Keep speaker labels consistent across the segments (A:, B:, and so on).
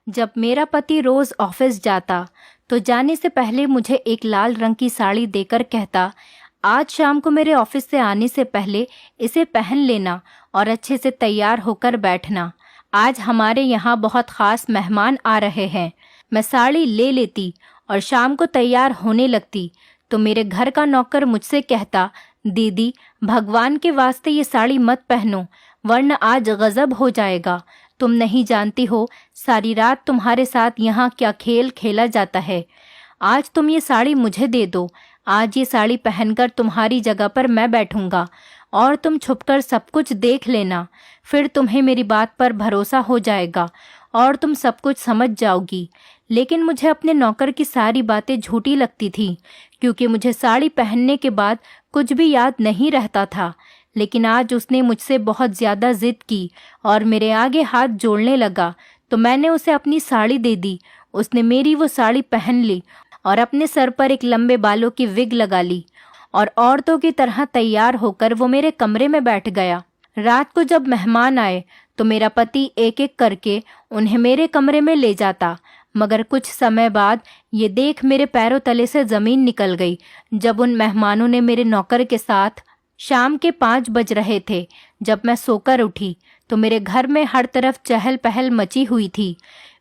A: जब मेरा पति रोज ऑफिस जाता तो जाने से पहले मुझे एक लाल रंग की साड़ी देकर कहता, आज शाम को मेरे ऑफिस से आने से पहले इसे पहन लेना और अच्छे से तैयार होकर बैठना। आज हमारे यहाँ बहुत खास मेहमान आ रहे हैं। मैं साड़ी ले लेती और शाम को तैयार होने लगती तो मेरे घर का नौकर मुझसे कहता, दीदी भगवान के वास्ते ये साड़ी मत पहनो वरना आज गजब हो जाएगा। तुम नहीं जानती हो सारी रात तुम्हारे साथ यहाँ क्या खेल खेला जाता है। आज तुम ये साड़ी मुझे दे दो। आज ये साड़ी पहनकर तुम्हारी जगह पर मैं बैठूंगा और तुम छुपकर सब कुछ देख लेना। फिर तुम्हें मेरी बात पर भरोसा हो जाएगा और तुम सब कुछ समझ जाओगी। लेकिन मुझे अपने नौकर की सारी बातें झूठी लगती थी क्योंकि मुझे साड़ी पहनने के बाद कुछ भी याद नहीं रहता था। लेकिन आज उसने मुझसे बहुत ज़्यादा जिद की और मेरे आगे हाथ जोड़ने लगा तो मैंने उसे अपनी साड़ी दे दी। उसने मेरी वो साड़ी पहन ली और अपने सर पर एक लंबे बालों की विग लगा ली और औरतों की तरह तैयार होकर वो मेरे कमरे में बैठ गया। रात को जब मेहमान आए तो मेरा पति एक एक करके उन्हें मेरे कमरे में ले जाता, मगर कुछ समय बाद ये देख मेरे पैरों तले से ज़मीन निकल गई जब उन मेहमानों ने मेरे नौकर के साथ शाम के 5 बज रहे थे। जब मैं सोकर उठी तो मेरे घर में हर तरफ चहल पहल मची हुई थी।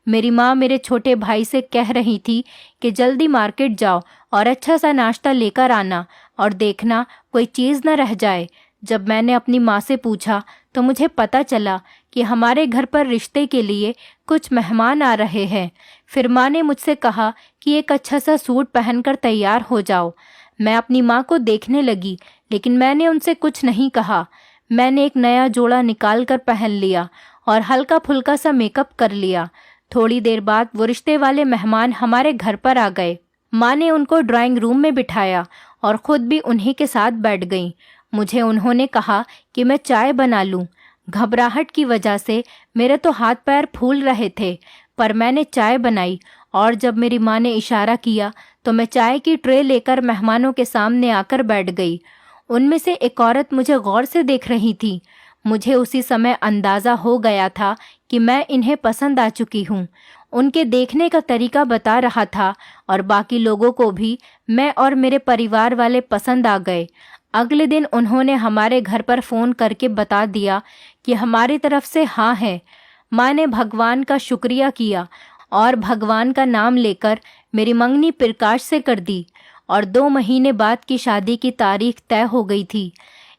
A: मेरी माँ मेरे छोटे भाई से कह रही थी कि जल्दी मार्केट जाओ और अच्छा सा नाश्ता लेकर आना और देखना कोई चीज़ न रह जाए। जब मैंने अपनी माँ से पूछा तो मुझे पता चला कि हमारे घर पर रिश्ते के लिए कुछ मेहमान आ रहे हैं। फिर माँ ने मुझसे कहा कि एक अच्छा सा सूट पहनकर तैयार हो जाओ। मैं अपनी माँ को देखने लगी लेकिन मैंने उनसे कुछ नहीं कहा। मैंने एक नया जोड़ा निकाल कर पहन लिया और हल्का फुल्का सा मेकअप कर लिया। थोड़ी देर बाद वो रिश्ते वाले मेहमान हमारे घर पर आ गए। माँ ने उनको ड्राइंग रूम में बिठाया और ख़ुद भी उन्हीं के साथ बैठ गई। मुझे उन्होंने कहा कि मैं चाय बना लूँ। घबराहट की वजह से मेरे तो हाथ पैर फूल रहे थे, पर मैंने चाय बनाई और जब मेरी माँ ने इशारा किया तो मैं चाय की ट्रे लेकर मेहमानों के सामने आकर बैठ गई। उनमें से एक औरत मुझे गौर से देख रही थी। मुझे उसी समय अंदाज़ा हो गया था कि मैं इन्हें पसंद आ चुकी हूँ। उनके देखने का तरीका बता रहा था और बाकी लोगों को भी मैं और मेरे परिवार वाले पसंद आ गए। अगले दिन उन्होंने हमारे घर पर फ़ोन करके बता दिया कि हमारी तरफ से हाँ है। माँ ने भगवान का शुक्रिया किया और भगवान का नाम लेकर मेरी मंगनी प्रकाश से कर दी और 2 महीने बाद की शादी की तारीख तय हो गई थी।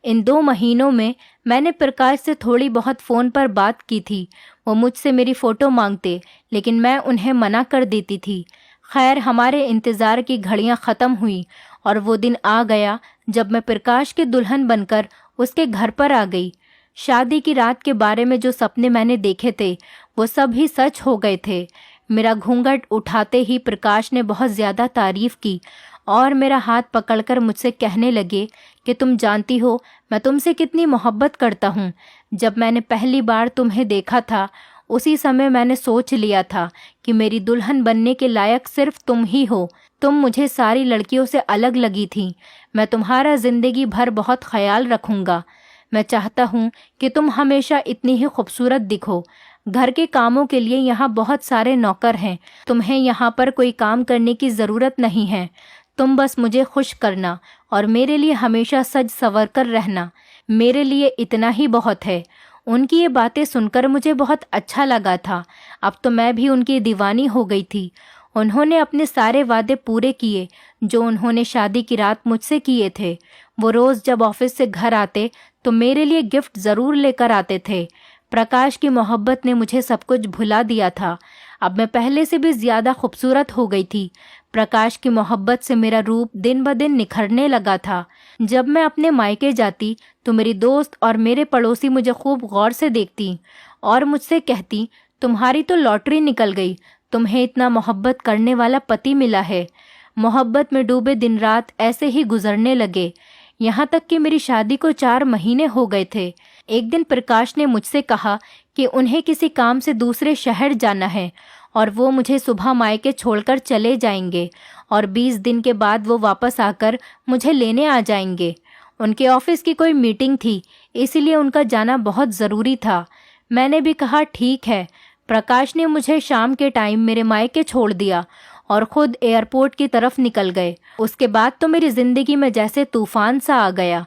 A: इन 2 महीनों में मैंने प्रकाश से थोड़ी बहुत फ़ोन पर बात की थी। वो मुझसे मेरी फ़ोटो मांगते लेकिन मैं उन्हें मना कर देती थी। खैर हमारे इंतज़ार की घड़ियां ख़त्म हुई और वो दिन आ गया जब मैं प्रकाश की दुल्हन बनकर उसके घर पर आ गई। शादी की रात के बारे में जो सपने मैंने देखे थे वो सब ही सच हो गए थे। मेरा घूंघट उठाते ही प्रकाश ने बहुत ज़्यादा तारीफ़ की और मेरा हाथ पकड़कर मुझसे कहने लगे कि तुम जानती हो मैं तुमसे कितनी मोहब्बत करता हूँ। जब मैंने पहली बार तुम्हें देखा था उसी समय मैंने सोच लिया था कि मेरी दुल्हन बनने के लायक सिर्फ तुम ही हो। तुम मुझे सारी लड़कियों से अलग लगी थी। मैं तुम्हारा ज़िंदगी भर बहुत ख्याल रखूँगा। मैं चाहता हूँ कि तुम हमेशा इतनी ही खूबसूरत दिखो। घर के कामों के लिए यहाँ बहुत सारे नौकर हैं। तुम्हें यहाँ पर कोई काम करने की ज़रूरत नहीं है। तुम बस मुझे खुश करना और मेरे लिए हमेशा सज संवर कर रहना। मेरे लिए इतना ही बहुत है। उनकी ये बातें सुनकर मुझे बहुत अच्छा लगा था। अब तो मैं भी उनकी दीवानी हो गई थी। उन्होंने अपने सारे वादे पूरे किए जो उन्होंने शादी की रात मुझसे किए थे। वो रोज़ जब ऑफिस से घर आते तो मेरे लिए गिफ्ट ज़रूर लेकर आते थे। प्रकाश की मोहब्बत ने मुझे सब कुछ भुला दिया था। अब मैं पहले से भी ज़्यादा खूबसूरत हो गई थी। प्रकाश की मोहब्बत से मेरा रूप दिन ब दिन निखरने लगा था। जब मैं अपने मायके जाती तो मेरी दोस्त और मेरे पड़ोसी मुझे खूब गौर से देखती और मुझसे कहती, तुम्हारी तो लॉटरी निकल गई, तुम्हें इतना मोहब्बत करने वाला पति मिला है। मोहब्बत में डूबे दिन रात ऐसे ही गुजरने लगे। यहाँ तक कि मेरी शादी को 4 महीने हो गए थे। एक दिन प्रकाश ने मुझसे कहा कि उन्हें किसी काम से दूसरे शहर जाना है और वो मुझे सुबह मायके छोड़कर चले जाएंगे और 20 दिन के बाद वो वापस आकर मुझे लेने आ जाएंगे। उनके ऑफिस की कोई मीटिंग थी, इसीलिए उनका जाना बहुत ज़रूरी था। मैंने भी कहा ठीक है। प्रकाश ने मुझे शाम के टाइम मेरे मायके छोड़ दिया और खुद एयरपोर्ट की तरफ निकल गए। उसके बाद तो मेरी जिंदगी में जैसे तूफान सा आ गया।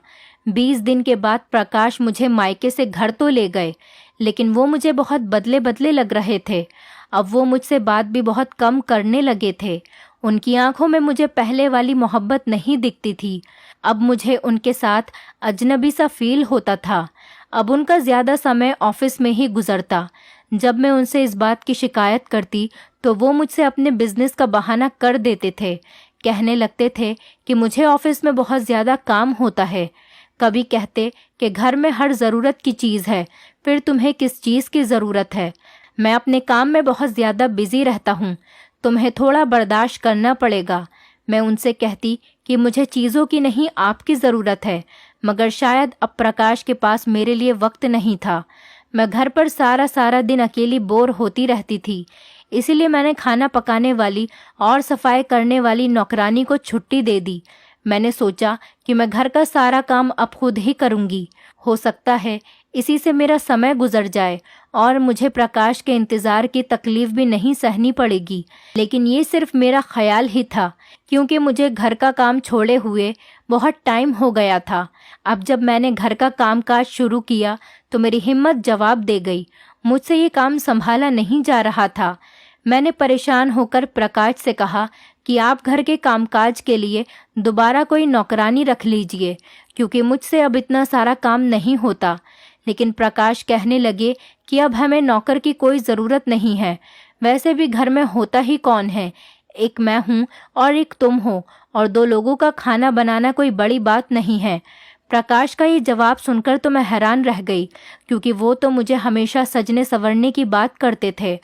A: 20 दिन के बाद प्रकाश मुझे मायके से घर तो ले गए, लेकिन वो मुझे बहुत बदले बदले लग रहे थे। अब वो मुझसे बात भी बहुत कम करने लगे थे। उनकी आंखों में मुझे पहले वाली मोहब्बत नहीं दिखती थी। अब मुझे उनके साथ अजनबी सा फील होता था। अब उनका ज़्यादा समय ऑफिस में ही गुजरता। जब मैं उनसे इस बात की शिकायत करती तो वो मुझसे अपने बिजनेस का बहाना कर देते थे। कहने लगते थे कि मुझे ऑफिस में बहुत ज़्यादा काम होता है। कभी कहते कि घर में हर ज़रूरत की चीज़ है, फिर तुम्हें किस चीज़ की ज़रूरत है। मैं अपने काम में बहुत ज़्यादा बिजी रहता हूँ, तुम्हें थोड़ा बर्दाश्त करना पड़ेगा। मैं उनसे कहती कि मुझे चीज़ों की नहीं आपकी ज़रूरत है, मगर शायद अब प्रकाश के पास मेरे लिए वक्त नहीं था। मैं घर पर सारा दिन अकेली बोर होती रहती थी। इसीलिए मैंने खाना पकाने वाली और सफाई करने वाली नौकरानी को छुट्टी दे दी। मैंने सोचा कि मैं घर का सारा काम अब खुद ही करूँगी। हो सकता है इसी से मेरा समय गुजर जाए और मुझे प्रकाश के इंतज़ार की तकलीफ़ भी नहीं सहनी पड़ेगी। लेकिन ये सिर्फ मेरा ख्याल ही था, क्योंकि मुझे घर का काम छोड़े हुए बहुत टाइम हो गया था। अब जब मैंने घर का कामकाज शुरू किया तो मेरी हिम्मत जवाब दे गई। मुझसे ये काम संभाला नहीं जा रहा था। मैंने परेशान होकर प्रकाश से कहा कि आप घर के कामकाज के लिए दोबारा कोई नौकरानी रख लीजिए, क्योंकि मुझसे अब इतना सारा काम नहीं होता। लेकिन प्रकाश कहने लगे कि अब हमें नौकर की कोई ज़रूरत नहीं है। वैसे भी घर में होता ही कौन है, एक मैं हूँ और एक तुम हो, और 2 लोगों का खाना बनाना कोई बड़ी बात नहीं है। प्रकाश का ये जवाब सुनकर तो मैं हैरान रह गई, क्योंकि वो तो मुझे हमेशा सजने संवरने की बात करते थे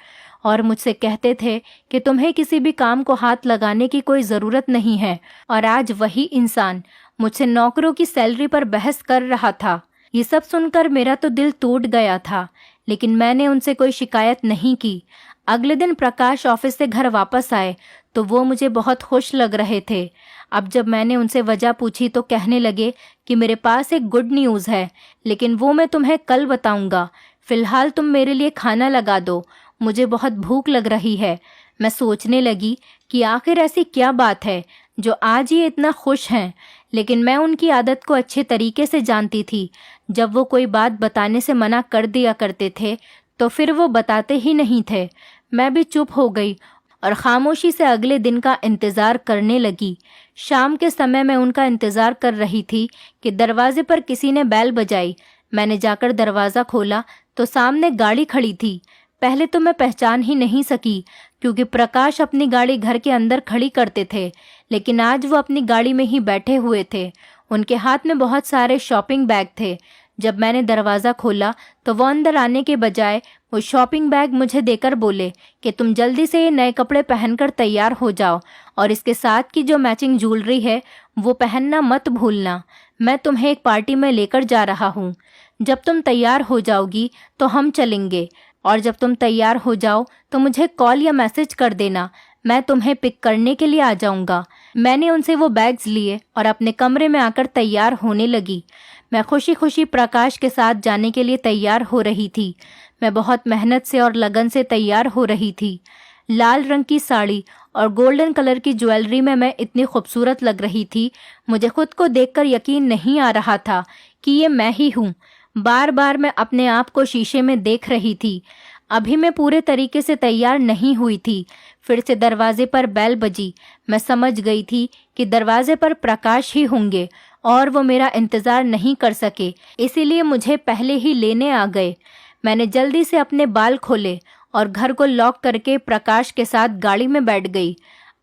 A: और मुझसे कहते थे कि तुम्हें किसी भी काम को हाथ लगाने की कोई ज़रूरत नहीं है। और आज वही इंसान मुझसे नौकरों की सैलरी पर बहस कर रहा था। ये सब सुनकर मेरा तो दिल टूट गया था, लेकिन मैंने उनसे कोई शिकायत नहीं की। अगले दिन प्रकाश ऑफिस से घर वापस आए तो वो मुझे बहुत खुश लग रहे थे। अब जब मैंने उनसे वजह पूछी तो कहने लगे कि मेरे पास एक गुड न्यूज़ है, लेकिन वो मैं तुम्हें कल बताऊंगा। फ़िलहाल तुम मेरे लिए खाना लगा दो, मुझे बहुत भूख लग रही है। मैं सोचने लगी कि आखिर ऐसी क्या बात है जो आज ये इतना खुश हैं, लेकिन मैं उनकी आदत को अच्छे तरीके से जानती थी। जब वो कोई बात बताने से मना कर दिया करते थे तो फिर वो बताते ही नहीं थे। मैं भी चुप हो गई और खामोशी से अगले दिन का इंतज़ार करने लगी। शाम के समय मैं उनका इंतज़ार कर रही थी कि दरवाजे पर किसी ने बैल बजाई। मैंने जाकर दरवाज़ा खोला तो सामने गाड़ी खड़ी थी। पहले तो मैं पहचान ही नहीं सकी, क्योंकि प्रकाश अपनी गाड़ी घर के अंदर खड़ी करते थे, लेकिन आज वो अपनी गाड़ी में ही बैठे हुए थे। उनके हाथ में बहुत सारे शॉपिंग बैग थे। जब मैंने दरवाज़ा खोला तो वो अंदर आने के बजाय वो शॉपिंग बैग मुझे देकर बोले कि तुम जल्दी से ये नए कपड़े पहनकर तैयार हो जाओ, और इसके साथ की जो मैचिंग ज्वेलरी है वो पहनना मत भूलना। मैं तुम्हें एक पार्टी में लेकर जा रहा हूँ। जब तुम तैयार हो जाओगी तो हम चलेंगे, और जब तुम तैयार हो जाओ तो मुझे कॉल या मैसेज कर देना, मैं तुम्हें पिक करने के लिए आ जाऊंगा। मैंने उनसे वो बैग्स लिए और अपने कमरे में आकर तैयार होने लगी। मैं खुशी खुशी प्रकाश के साथ जाने के लिए तैयार हो रही थी। मैं बहुत मेहनत से और लगन से तैयार हो रही थी। लाल रंग की साड़ी और गोल्डन कलर की ज्वेलरी में मैं इतनी खूबसूरत लग रही थी, मुझे खुद को देखकर यकीन नहीं आ रहा था कि ये मैं ही हूँ। बार बार मैं अपने आप को शीशे में देख रही थी। अभी मैं पूरे तरीके से तैयार नहीं हुई थी। फिर से दरवाजे पर बेल बजी। मैं समझ गई थी कि दरवाजे पर प्रकाश ही होंगे और वो मेरा इंतज़ार नहीं कर सके, इसीलिए मुझे पहले ही लेने आ गए। मैंने जल्दी से अपने बाल खोले और घर को लॉक करके प्रकाश के साथ गाड़ी में बैठ गई।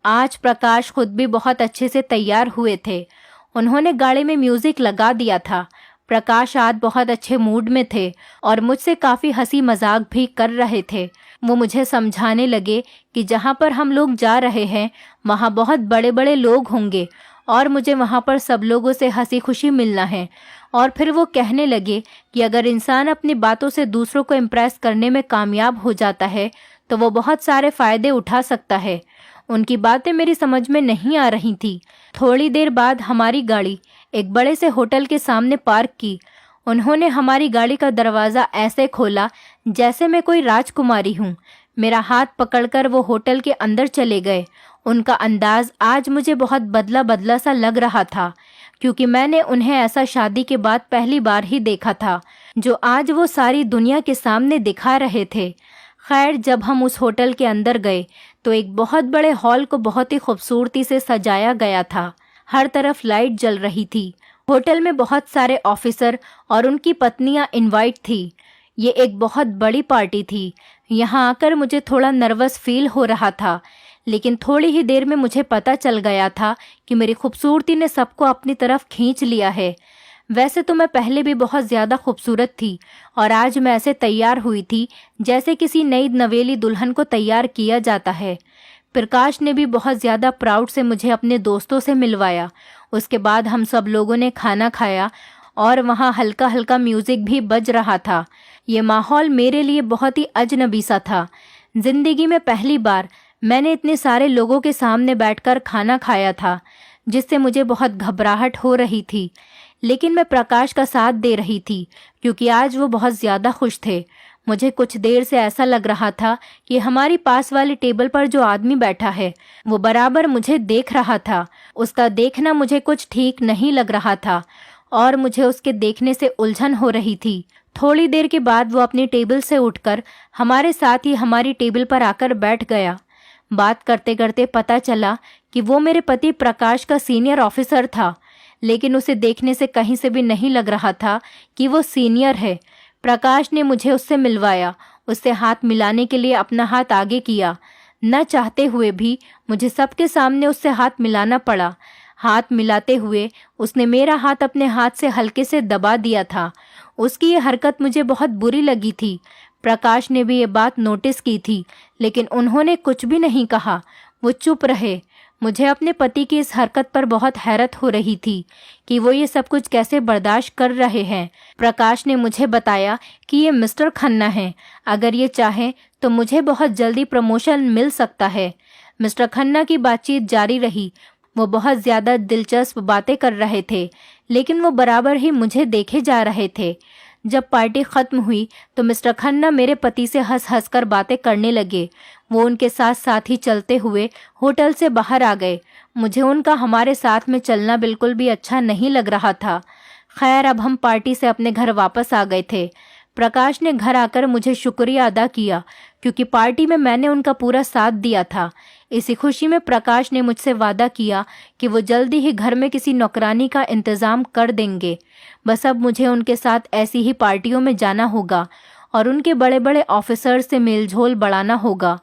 A: आज प्रकाश खुद भी बहुत अच्छे से तैयार हुए थे। उन्होंने गाड़ी में म्यूज़िक लगा दिया था। प्रकाश आज बहुत अच्छे मूड में थे और मुझसे काफ़ी हंसी मजाक भी कर रहे थे। वो मुझे समझाने लगे कि जहाँ पर हम लोग जा रहे हैं वहाँ बहुत बड़े बड़े लोग होंगे और मुझे वहाँ पर सब लोगों से हंसी खुशी मिलना है। और फिर वो कहने लगे कि अगर इंसान अपनी बातों से दूसरों को इम्प्रेस करने में कामयाब हो जाता है तो वो बहुत सारे फ़ायदे उठा सकता है। उनकी बातें मेरी समझ में नहीं आ रही थी। थोड़ी देर बाद हमारी गाड़ी एक बड़े से होटल के सामने पार्क की। उन्होंने हमारी गाड़ी का दरवाज़ा ऐसे खोला जैसे मैं कोई राजकुमारी हूँ। मेरा हाथ पकड़कर वो होटल के अंदर चले गए। उनका अंदाज आज मुझे बहुत बदला बदला सा लग रहा था, क्योंकि मैंने उन्हें ऐसा शादी के बाद पहली बार ही देखा था, जो आज वो सारी दुनिया के सामने दिखा रहे थे। खैर, जब हम उस होटल के अंदर गए तो एक बहुत बड़े हॉल को बहुत ही खूबसूरती से सजाया गया था। हर तरफ लाइट जल रही थी। होटल में बहुत सारे ऑफिसर और उनकी पत्नियां इनवाइट थी। ये एक बहुत बड़ी पार्टी थी। यहाँ आकर मुझे थोड़ा नर्वस फील हो रहा था, लेकिन थोड़ी ही देर में मुझे पता चल गया था कि मेरी खूबसूरती ने सबको अपनी तरफ खींच लिया है। वैसे तो मैं पहले भी बहुत ज़्यादा खूबसूरत थी, और आज मैं ऐसे तैयार हुई थी जैसे किसी नई नवेली दुल्हन को तैयार किया जाता है। प्रकाश ने भी बहुत ज़्यादा प्राउड से मुझे अपने दोस्तों से मिलवाया। उसके बाद हम सब लोगों ने खाना खाया और वहाँ हल्का हल्का म्यूज़िक भी बज रहा था। ये माहौल मेरे लिए बहुत ही अजनबी सा था। ज़िंदगी में पहली बार मैंने इतने सारे लोगों के सामने बैठकर खाना खाया था, जिससे मुझे बहुत घबराहट हो रही थी। लेकिन मैं प्रकाश का साथ दे रही थी, क्योंकि आज वो बहुत ज़्यादा खुश थे। मुझे कुछ देर से ऐसा लग रहा था कि हमारी पास वाले टेबल पर जो आदमी बैठा है वो बराबर मुझे देख रहा था। उसका देखना मुझे कुछ ठीक नहीं लग रहा था और मुझे उसके देखने से उलझन हो रही थी। थोड़ी देर के बाद वो अपनी टेबल से उठकर हमारे साथ ही हमारी टेबल पर आकर बैठ गया। बात करते करते पता चला कि वो मेरे पति प्रकाश का सीनियर ऑफिसर था, लेकिन उसे देखने से कहीं से भी नहीं लग रहा था कि वो सीनियर है। प्रकाश ने मुझे उससे मिलवाया। उससे हाथ मिलाने के लिए अपना हाथ आगे किया। न चाहते हुए भी मुझे सबके सामने उससे हाथ मिलाना पड़ा। हाथ मिलाते हुए उसने मेरा हाथ अपने हाथ से हल्के से दबा दिया था। उसकी ये हरकत मुझे बहुत बुरी लगी थी। प्रकाश ने भी ये बात नोटिस की थी, लेकिन उन्होंने कुछ भी नहीं कहा। वो चुप रहे। मुझे अपने पति की इस हरकत पर बहुत हैरत हो रही थी कि वो ये सब कुछ कैसे बर्दाश्त कर रहे हैं। प्रकाश ने मुझे बताया कि ये मिस्टर खन्ना हैं। अगर ये चाहें तो मुझे बहुत जल्दी प्रमोशन मिल सकता है। मिस्टर खन्ना की बातचीत जारी रही। वो बहुत ज़्यादा दिलचस्प बातें कर रहे थे, लेकिन वो बराबर ही मुझे देखे जा रहे थे। जब पार्टी ख़त्म हुई तो मिस्टर खन्ना मेरे पति से हंस हंस कर बातें करने लगे। वो उनके साथ साथ ही चलते हुए होटल से बाहर आ गए। मुझे उनका हमारे साथ में चलना बिल्कुल भी अच्छा नहीं लग रहा था। खैर, अब हम पार्टी से अपने घर वापस आ गए थे। प्रकाश ने घर आकर मुझे शुक्रिया अदा किया, क्योंकि पार्टी में मैंने उनका पूरा साथ दिया था। इसी खुशी में प्रकाश ने मुझसे वादा किया कि वो जल्दी ही घर में किसी नौकरानी का इंतज़ाम कर देंगे। बस अब मुझे उनके साथ ऐसी ही पार्टियों में जाना होगा और उनके बड़े बड़े ऑफिसर से मेलझोल बढ़ाना होगा।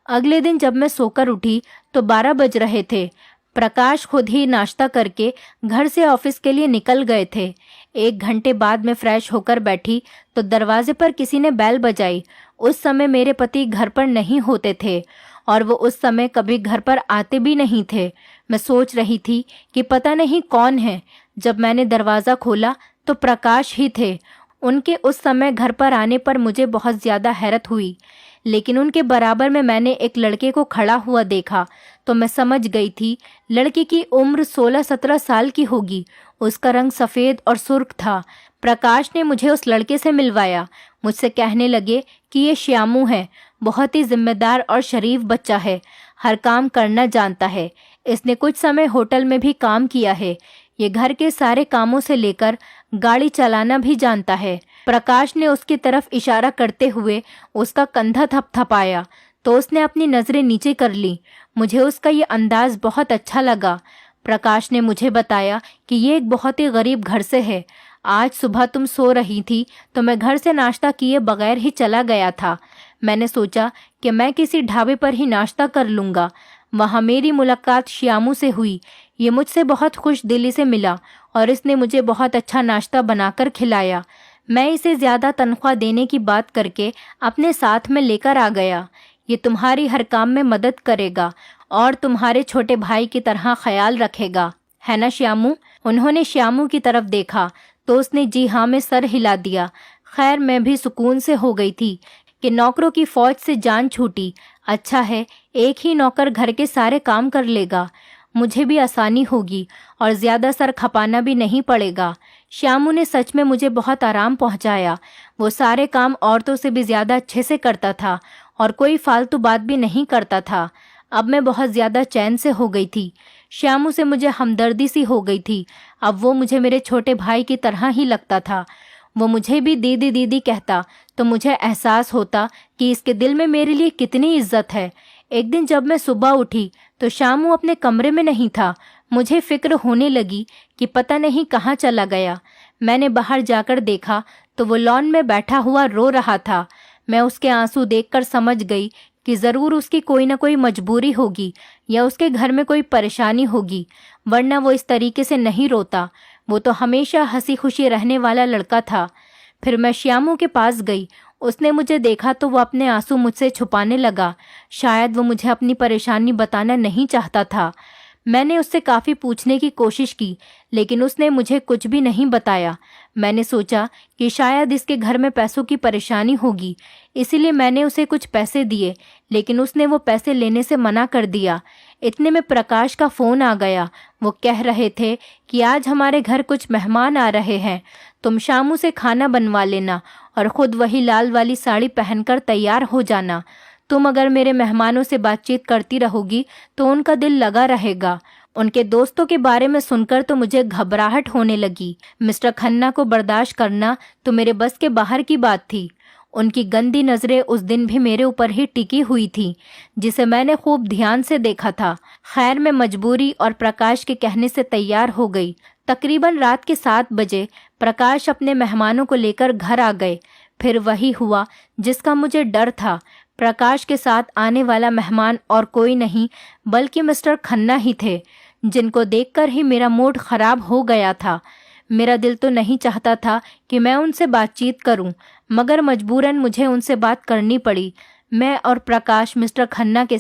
A: अगले दिन जब मैं सोकर उठी तो 12 बज रहे थे। प्रकाश खुद ही नाश्ता करके घर से ऑफिस के लिए निकल गए थे। 1 घंटे बाद मैं फ्रेश होकर बैठी तो दरवाजे पर किसी ने बेल बजाई। उस समय मेरे पति घर पर नहीं होते थे और वो उस समय कभी घर पर आते भी नहीं थे। मैं सोच रही थी कि पता नहीं कौन है। जब मैंने दरवाज़ा खोला तो प्रकाश ही थे। उनके उस समय घर पर आने पर मुझे बहुत ज़्यादा हैरत हुई, लेकिन उनके बराबर में मैंने एक लड़के को खड़ा हुआ देखा तो मैं समझ गई थी लड़के की उम्र 16-17 साल की होगी। उसका रंग सफ़ेद और सुर्ख था। प्रकाश ने मुझे उस लड़के से मिलवाया। मुझसे कहने लगे कि ये श्यामू है, बहुत ही जिम्मेदार और शरीफ बच्चा है, हर काम करना जानता है। इसने कुछ समय होटल में भी काम किया है। ये घर के सारे कामों से लेकर गाड़ी चलाना भी जानता है। प्रकाश ने उसकी तरफ इशारा करते हुए उसका कंधा थपथपाया तो उसने अपनी नज़रें नीचे कर ली। मुझे उसका ये अंदाज बहुत अच्छा लगा। प्रकाश ने मुझे बताया कि ये एक बहुत ही गरीब घर से है। आज सुबह तुम सो रही थी तो मैं घर से नाश्ता किए बगैर ही चला गया था। मैंने सोचा कि मैं किसी ढाबे पर ही नाश्ता कर लूँगा। वहाँ मेरी मुलाकात श्यामू से हुई। ये मुझसे बहुत खुश दिली से मिला और इसने मुझे बहुत अच्छा नाश्ता बनाकर खिलाया। मैं इसे ज़्यादा तनख्वाह देने की बात करके अपने साथ में लेकर आ गया। ये तुम्हारी हर काम में मदद करेगा और तुम्हारे छोटे भाई की तरह ख्याल रखेगा, है ना श्यामू? उन्होंने श्यामू की तरफ देखा तो उसने जी हाँ में सर हिला दिया। खैर, मैं भी सुकून से हो गई थी कि नौकरों की फौज से जान छूटी। अच्छा है, एक ही नौकर घर के सारे काम कर लेगा। मुझे भी आसानी होगी और ज़्यादा सर खपाना भी नहीं पड़ेगा, श्यामू ने सच में मुझे बहुत आराम पहुंचाया। वो सारे काम औरतों से भी ज़्यादा अच्छे से करता था और कोई फालतू बात भी नहीं करता था। अब मैं बहुत ज़्यादा चैन से हो गई थी। श्यामू से मुझे हमदर्दी सी हो गई थी। अब वो मुझे मेरे छोटे भाई की तरह ही लगता था। वो मुझे भी दीदी दीदी कहता तो मुझे एहसास होता कि इसके दिल में मेरे लिए कितनी इज्जत है। एक दिन जब मैं सुबह उठी तो श्यामू अपने कमरे में नहीं था। मुझे फिक्र होने लगी कि पता नहीं कहाँ चला गया। मैंने बाहर जाकर देखा तो वो लॉन में बैठा हुआ रो रहा था। मैं उसके आंसू देखकर समझ गई कि ज़रूर उसकी कोई ना कोई मजबूरी होगी या उसके घर में कोई परेशानी होगी, वरना वो इस तरीके से नहीं रोता। वो तो हमेशा हंसी खुशी रहने वाला लड़का था। फिर मैं श्यामू के पास गई। उसने मुझे देखा तो वो अपने आंसू मुझसे छुपाने लगा। शायद वो मुझे अपनी परेशानी बताना नहीं चाहता था। मैंने उससे काफ़ी पूछने की कोशिश की, लेकिन उसने मुझे कुछ भी नहीं बताया। मैंने सोचा कि शायद इसके घर में पैसों की परेशानी होगी, इसीलिए मैंने उसे कुछ पैसे दिए, लेकिन उसने वो पैसे लेने से मना कर दिया। इतने में प्रकाश का फ़ोन आ गया। वो कह रहे थे कि आज हमारे घर कुछ मेहमान आ रहे हैं, तुम श्यामू से खाना बनवा लेना और ख़ुद वही लाल वाली साड़ी पहनकर तैयार हो जाना। तुम अगर मेरे मेहमानों से बातचीत करती रहोगी तो उनका दिल लगा रहेगा। उनके दोस्तों के बारे में सुनकर तो मुझे घबराहट होने लगी। मिस्टर खन्ना को बर्दाश्त करना तो मेरे बस के बाहर की बात थी। उनकी गंदी नज़रें उस दिन भी मेरे ऊपर ही टिकी हुई थी, जिसे मैंने खूब ध्यान से देखा था। खैर, मैं मजबूरी और प्रकाश के कहने से तैयार हो गई। तकरीबन रात के 7 बजे प्रकाश अपने मेहमानों को लेकर घर आ गए। फिर वही हुआ जिसका मुझे डर था। प्रकाश के साथ आने वाला मेहमान और कोई नहीं बल्कि मिस्टर खन्ना ही थे, जिनको देखकर ही मेरा मूड खराब हो गया था। मेरा दिल तो नहीं चाहता था कि मैं उनसे बातचीत करूं, मगर मजबूरन मुझे उनसे बात करनी पड़ी। मैं और प्रकाश मिस्टर खन्ना के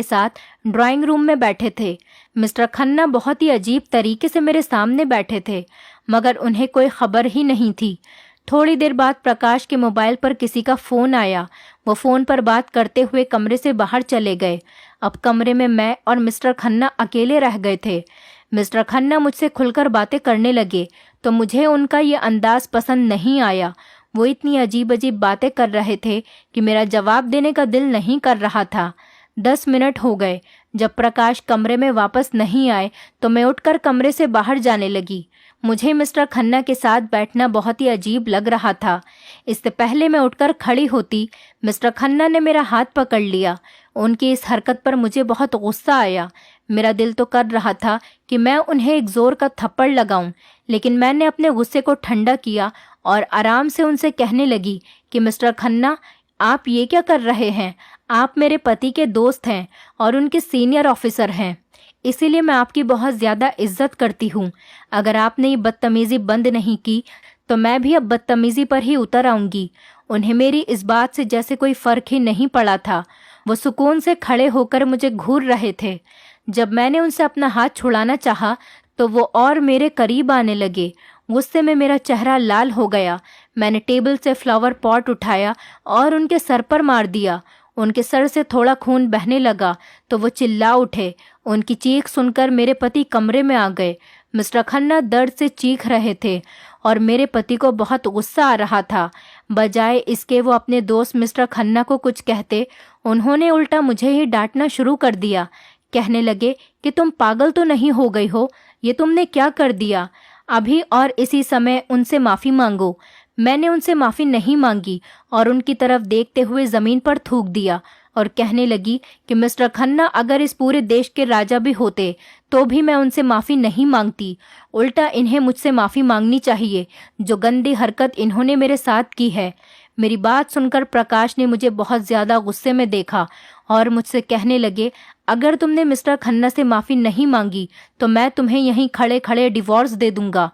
A: साथ ड्राइंग रूम में बैठे थे। मिस्टर खन्ना बहुत ही अजीब तरीके से मेरे सामने बैठे थे, मगर उन्हें कोई खबर ही नहीं थी। थोड़ी देर बाद प्रकाश के मोबाइल पर किसी का फ़ोन आया। वो फ़ोन पर बात करते हुए कमरे से बाहर चले गए। अब कमरे में मैं और मिस्टर खन्ना अकेले रह गए थे। मिस्टर खन्ना मुझसे खुलकर बातें करने लगे तो मुझे उनका ये अंदाज़ पसंद नहीं आया। वो इतनी अजीब अजीब बातें कर रहे थे कि मेरा जवाब देने का दिल नहीं कर रहा था। 10 मिनट हो गए। जब प्रकाश कमरे में वापस नहीं आए तो मैं उठकर कमरे से बाहर जाने लगी। मुझे मिस्टर खन्ना के साथ बैठना बहुत ही अजीब लग रहा था। इससे पहले मैं उठकर खड़ी होती, मिस्टर खन्ना ने मेरा हाथ पकड़ लिया। उनकी इस हरकत पर मुझे बहुत गुस्सा आया। मेरा दिल तो कर रहा था कि मैं उन्हें एक ज़ोर का थप्पड़ लगाऊं, लेकिन मैंने अपने गुस्से को ठंडा किया और आराम से उनसे कहने लगी कि मिस्टर खन्ना, आप ये क्या कर रहे हैं? आप मेरे पति के दोस्त हैं और उनके सीनियर ऑफिसर हैं, इसीलिए मैं आपकी बहुत ज़्यादा इज्जत करती हूँ। अगर आपने ये बदतमीज़ी बंद नहीं की तो मैं भी अब बदतमीज़ी पर ही उतर आऊँगी। उन्हें मेरी इस बात से जैसे कोई फ़र्क ही नहीं पड़ा था। वो सुकून से खड़े होकर मुझे घूर रहे थे। जब मैंने उनसे अपना हाथ छुड़ाना चाहा तो वो और मेरे करीब आने लगे। गुस्से में मेरा चेहरा लाल हो गया। मैंने टेबल से फ्लावर पॉट उठाया और उनके सर पर मार दिया। उनके सर से थोड़ा खून बहने लगा तो वो चिल्ला उठे। उनकी चीख सुनकर मेरे पति कमरे में आ गए। मिस्टर खन्ना दर्द से चीख रहे थे और मेरे पति को बहुत गुस्सा आ रहा था। बजाय इसके वो अपने दोस्त मिस्टर खन्ना को कुछ कहते, उन्होंने उल्टा मुझे ही डांटना शुरू कर दिया। कहने लगे कि तुम पागल तो नहीं हो गई हो? ये तुमने क्या कर दिया? अभी और इसी समय उनसे माफ़ी मांगो। मैंने उनसे माफ़ी नहीं मांगी और उनकी तरफ देखते हुए ज़मीन पर थूक दिया और कहने लगी कि मिस्टर खन्ना अगर इस पूरे देश के राजा भी होते तो भी मैं उनसे माफ़ी नहीं मांगती। उल्टा इन्हें मुझसे माफ़ी मांगनी चाहिए, जो गंदी हरकत इन्होंने मेरे साथ की है। मेरी बात सुनकर प्रकाश ने मुझे बहुत ज़्यादा गुस्से में देखा और मुझसे कहने लगे, अगर तुमने मिस्टर खन्ना से माफ़ी नहीं मांगी तो मैं तुम्हें यहीं खड़े खड़े डिवोर्स दे दूंगा।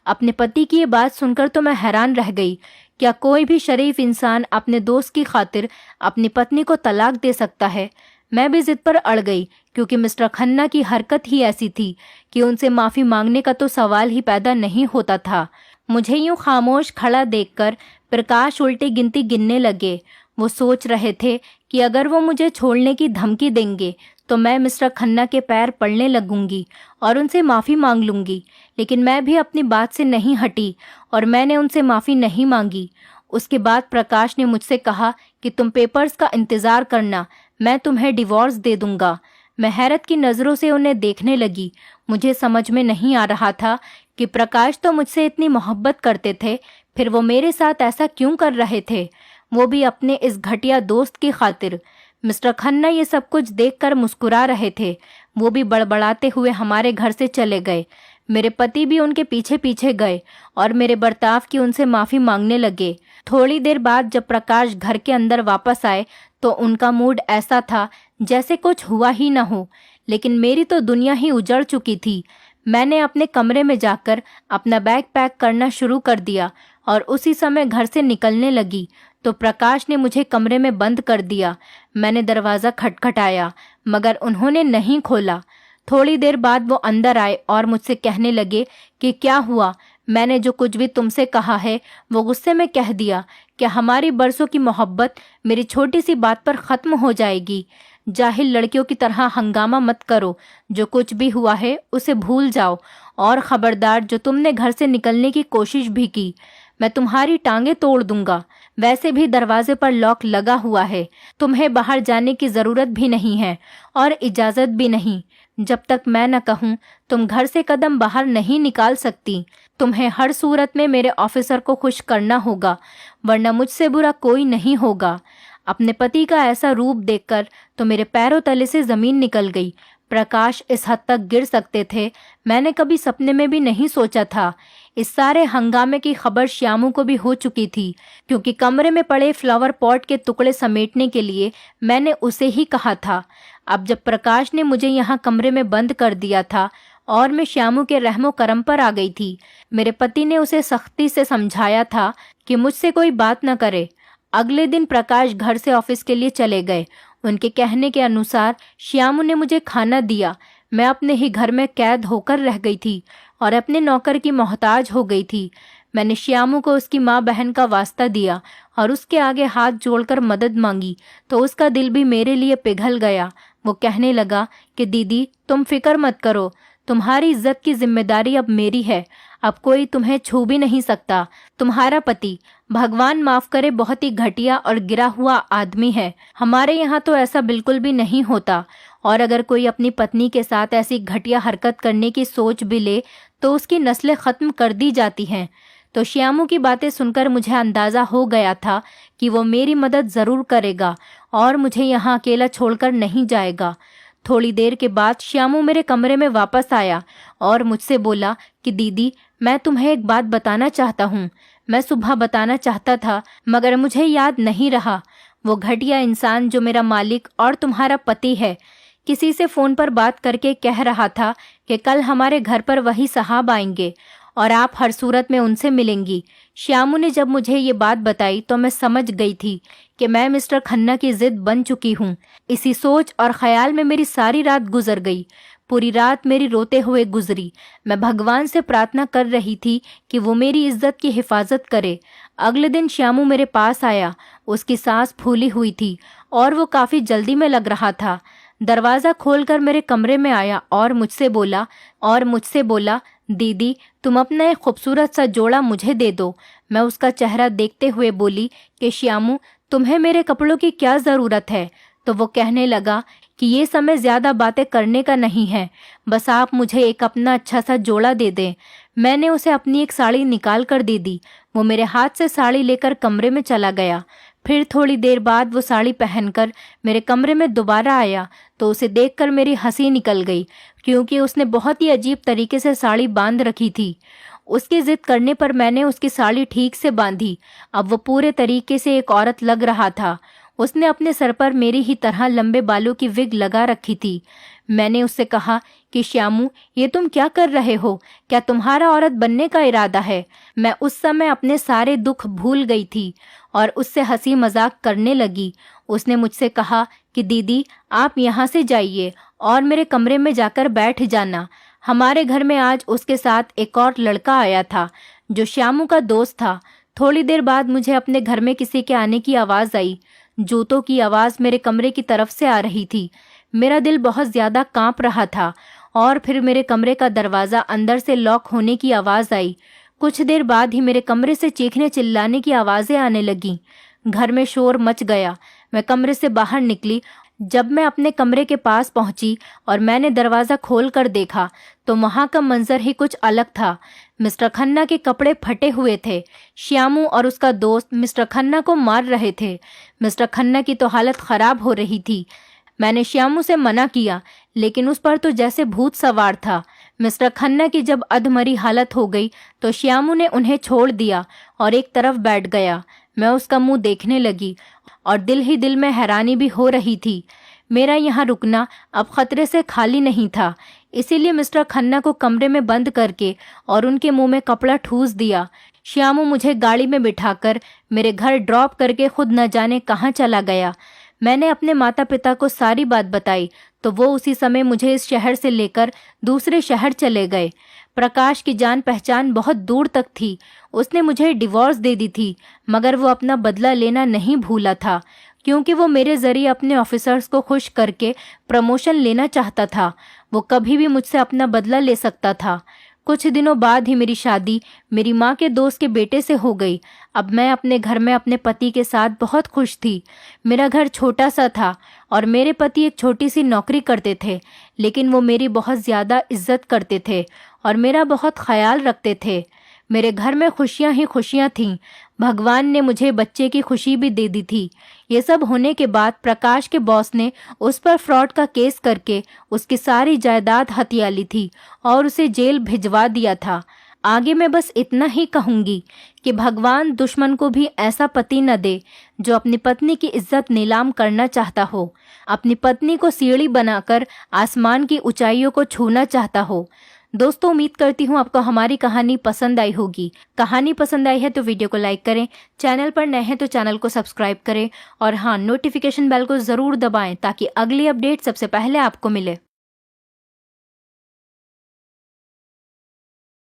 A: अपने पति की ये बात सुनकर तो मैं हैरान रह गई। क्या कोई भी शरीफ इंसान अपने दोस्त की खातिर अपनी पत्नी को तलाक दे सकता है? मैं भी जिद पर अड़ गई, क्योंकि मिस्टर खन्ना की हरकत ही ऐसी थी कि उनसे माफ़ी मांगने का तो सवाल ही पैदा नहीं होता था। मुझे यूं खामोश खड़ा देखकर प्रकाश उल्टी गिनती गिनने लगे। वो सोच रहे थे कि अगर वो मुझे छोड़ने की धमकी देंगे तो मैं मिस्टर खन्ना के पैर पड़ने लगूंगी और उनसे माफ़ी मांग लूंगी। लेकिन मैं भी अपनी बात से नहीं हटी और मैंने उनसे माफ़ी नहीं मांगी। उसके बाद प्रकाश ने मुझसे कहा कि तुम पेपर्स का इंतज़ार करना, मैं तुम्हें डिवोर्स दे दूंगा। मैं हैरत की नज़रों से उन्हें देखने लगी। मुझे समझ में नहीं आ रहा था कि प्रकाश तो मुझसे इतनी मोहब्बत करते थे, फिर वो मेरे साथ ऐसा क्यों कर रहे थे, वो भी अपने इस घटिया दोस्त की खातिर। मिस्टर खन्ना ये सब कुछ देखकर मुस्कुरा रहे थे। वो भी बड़बड़ाते हुए हमारे घर से चले गए। मेरे पति भी उनके पीछे पीछे गए और मेरे बर्ताव की उनसे माफ़ी मांगने लगे। थोड़ी देर बाद जब प्रकाश घर के अंदर वापस आए तो उनका मूड ऐसा था जैसे कुछ हुआ ही न हो, लेकिन मेरी तो दुनिया ही उजड़ चुकी थी। मैंने अपने कमरे में जाकर अपना बैग पैक करना शुरू कर दिया और उसी समय घर से निकलने लगी तो प्रकाश ने मुझे कमरे में बंद कर दिया। मैंने दरवाज़ा खटखटाया मगर उन्होंने नहीं खोला। थोड़ी देर बाद वो अंदर आए और मुझसे कहने लगे कि क्या हुआ, मैंने जो कुछ भी तुमसे कहा है वो गुस्से में कह दिया। क्या हमारी बरसों की मोहब्बत मेरी छोटी सी बात पर ख़त्म हो जाएगी? जाहिल लड़कियों की तरह हंगामा मत करो। जो कुछ भी हुआ है उसे भूल जाओ और ख़बरदार, जो तुमने घर से निकलने की कोशिश भी की, मैं तुम्हारी टांगे तोड़ दूंगा। वैसे भी दरवाजे पर लॉक लगा हुआ है। तुम्हें बाहर जाने की ज़रूरत भी नहीं है और इजाज़त भी नहीं। जब तक मैं न कहूँ तुम घर से कदम बाहर नहीं निकाल सकती। तुम्हें हर सूरत में मेरे ऑफिसर को खुश करना होगा, वरना मुझसे बुरा कोई नहीं होगा। अपने पति का ऐसा रूप देखकर तो मेरे पैरों तले से ज़मीन निकल गई। प्रकाश इस हद तक गिर सकते थे, मैंने कभी सपने में भी नहीं सोचा था। इस सारे हंगामे की खबर श्यामू को भी हो चुकी थी, क्योंकि कमरे में पड़े फ्लावर पॉट के टुकड़े समेटने के लिए मैंने उसे ही कहा था। अब जब प्रकाश ने मुझे यहाँ कमरे में बंद कर दिया था और मैं श्यामू के रहमो करम पर आ गई थी, मेरे पति ने उसे सख्ती से समझाया था कि मुझसे कोई बात न करे। अगले दिन प्रकाश घर से ऑफिस के लिए चले गए। उनके कहने के अनुसार श्यामू ने मुझे खाना दिया। मैं अपने ही घर में कैद होकर रह गई थी और अपने नौकर की मोहताज हो गई थी। मैंने श्यामू को उसकी माँ बहन का वास्ता दिया और उसके आगे हाथ जोड़कर मदद मांगी तो उसका दिल भी मेरे लिए पिघल गया। वो कहने लगा कि दीदी तुम फिक्र मत करो, तुम्हारी इज्जत की जिम्मेदारी अब मेरी है। अब कोई तुम्हें छू भी नहीं सकता। तुम्हारा पति, भगवान माफ करे, बहुत ही घटिया और गिरा हुआ आदमी है। हमारे यहाँ तो ऐसा बिल्कुल भी नहीं होता, और अगर कोई अपनी पत्नी के साथ ऐसी घटिया हरकत करने की सोच भी ले तो उसकी नस्लें ख़त्म कर दी जाती हैं। तो श्यामू की बातें सुनकर मुझे अंदाज़ा हो गया था कि वो मेरी मदद ज़रूर करेगा और मुझे यहाँ अकेला छोड़कर नहीं जाएगा। थोड़ी देर के बाद श्यामू मेरे कमरे में वापस आया और मुझसे बोला कि दीदी मैं तुम्हें एक बात बताना चाहता हूँ। मैं सुबह बताना चाहता था मगर मुझे याद नहीं रहा। वो घटिया इंसान जो मेरा मालिक और तुम्हारा पति है, किसी से फ़ोन पर बात करके कह रहा था कि कल हमारे घर पर वही साहब आएंगे और आप हर सूरत में उनसे मिलेंगी। श्यामू ने जब मुझे ये बात बताई तो मैं समझ गई थी कि मैं मिस्टर खन्ना की जिद बन चुकी हूँ। इसी सोच और ख्याल में मेरी सारी रात गुजर गई। पूरी रात मेरी रोते हुए गुजरी। मैं भगवान से प्रार्थना कर रही थी कि वो मेरी इज्जत की हिफाजत करे। अगले दिन श्यामू मेरे पास आया। उसकी सांस फूली हुई थी और वो काफ़ी जल्दी में लग रहा था। दरवाज़ा खोलकर मेरे कमरे में आया और मुझसे बोला दीदी तुम अपना एक खूबसूरत सा जोड़ा मुझे दे दो। मैं उसका चेहरा देखते हुए बोली कि श्यामू तुम्हें मेरे कपड़ों की क्या ज़रूरत है? तो वो कहने लगा कि ये समय ज़्यादा बातें करने का नहीं है, बस आप मुझे एक अपना अच्छा सा जोड़ा दे दें। मैंने उसे अपनी एक साड़ी निकाल कर दे दी। वो मेरे हाथ से साड़ी लेकर कमरे में चला गया। फिर थोड़ी देर बाद वो साड़ी पहनकर मेरे कमरे में दोबारा आया तो उसे देखकर मेरी हंसी निकल गई, क्योंकि उसने बहुत ही अजीब तरीके से साड़ी बांध रखी थी। उसकी जिद करने पर मैंने उसकी साड़ी ठीक से बांधी। अब वो पूरे तरीके से एक औरत लग रहा था। उसने अपने सर पर मेरी ही तरह लंबे बालों की विग लगा रखी थी। मैंने उससे कहा कि श्यामू ये तुम क्या कर रहे हो? क्या तुम्हारा औरत बनने का इरादा है? मैं उस समय अपने सारे दुख भूल गई थी और उससे हंसी मजाक करने लगी। उसने मुझसे कहा कि दीदी आप यहाँ से जाइए और मेरे कमरे में जाकर बैठ जाना। हमारे घर में आज उसके साथ एक और लड़का आया था जो श्यामू का दोस्त था। थोड़ी देर बाद मुझे अपने घर में किसी के आने की आवाज़ आई। जूतों की आवाज़ मेरे कमरे की तरफ से आ रही थी। मेरा दिल बहुत ज़्यादा कांप रहा था और फिर मेरे कमरे का दरवाज़ा अंदर से लॉक होने की आवाज़ आई। कुछ देर बाद ही मेरे कमरे से चीखने चिल्लाने की आवाज़ें आने लगीं। घर में शोर मच गया। मैं कमरे से बाहर निकली। जब मैं अपने कमरे के पास पहुंची और मैंने दरवाज़ा खोल कर देखा तो वहाँ का मंजर ही कुछ अलग था। मिस्टर खन्ना के कपड़े फटे हुए थे। श्यामू और उसका दोस्त मिस्टर खन्ना को मार रहे थे। मिस्टर खन्ना की तो हालत खराब हो रही थी। मैंने श्यामू से मना किया, लेकिन उस पर तो जैसे भूत सवार था। मिस्टर खन्ना की जब अधमरी हालत हो गई तो श्यामू ने उन्हें छोड़ दिया और एक तरफ बैठ गया। मैं उसका मुंह देखने लगी और दिल ही दिल में हैरानी भी हो रही थी। मेरा यहाँ रुकना अब खतरे से खाली नहीं था, इसीलिए मिस्टर खन्ना को कमरे में बंद करके और उनके मुंह में कपड़ा ठूस दिया। श्यामू मुझे गाड़ी में बिठाकर मेरे घर ड्रॉप करके खुद न जाने कहाँ चला गया। मैंने अपने माता पिता को सारी बात बताई तो वो उसी समय मुझे इस शहर से लेकर दूसरे शहर चले गए। प्रकाश की जान पहचान बहुत दूर तक थी। उसने मुझे डिवोर्स दे दी थी, मगर वो अपना बदला लेना नहीं भूला था, क्योंकि वो मेरे जरिए अपने ऑफिसर्स को खुश करके प्रमोशन लेना चाहता था। वो कभी भी मुझसे अपना बदला ले सकता था। कुछ दिनों बाद ही मेरी शादी मेरी माँ के दोस्त के बेटे से हो गई। अब मैं अपने घर में अपने पति के साथ बहुत खुश थी। मेरा घर छोटा सा था और मेरे पति एक छोटी सी नौकरी करते थे, लेकिन वो मेरी बहुत ज़्यादा इज्जत करते थे और मेरा बहुत ख्याल रखते थे। मेरे घर में खुशियाँ ही खुशियाँ थीं। भगवान ने मुझे बच्चे की खुशी भी दे दी थी। ये सब होने के बाद प्रकाश के बॉस ने उस पर फ्रॉड का केस करके उसकी सारी जायदाद हथिया ली थी और उसे जेल भिजवा दिया था। आगे मैं बस इतना ही कहूँगी कि भगवान दुश्मन को भी ऐसा पति न दे जो अपनी पत्नी की इज्जत नीलाम करना चाहता हो, अपनी पत्नी को सीढ़ी बनाकर आसमान की ऊंचाइयों को छूना चाहता हो। दोस्तों, उम्मीद करती हूँ आपको हमारी कहानी पसंद आई होगी। कहानी पसंद आई है तो वीडियो को लाइक करें, चैनल पर नए हैं तो चैनल को सब्सक्राइब करें और हाँ, नोटिफिकेशन बेल को ज़रूर दबाएं ताकि अगली अपडेट सबसे पहले आपको मिले।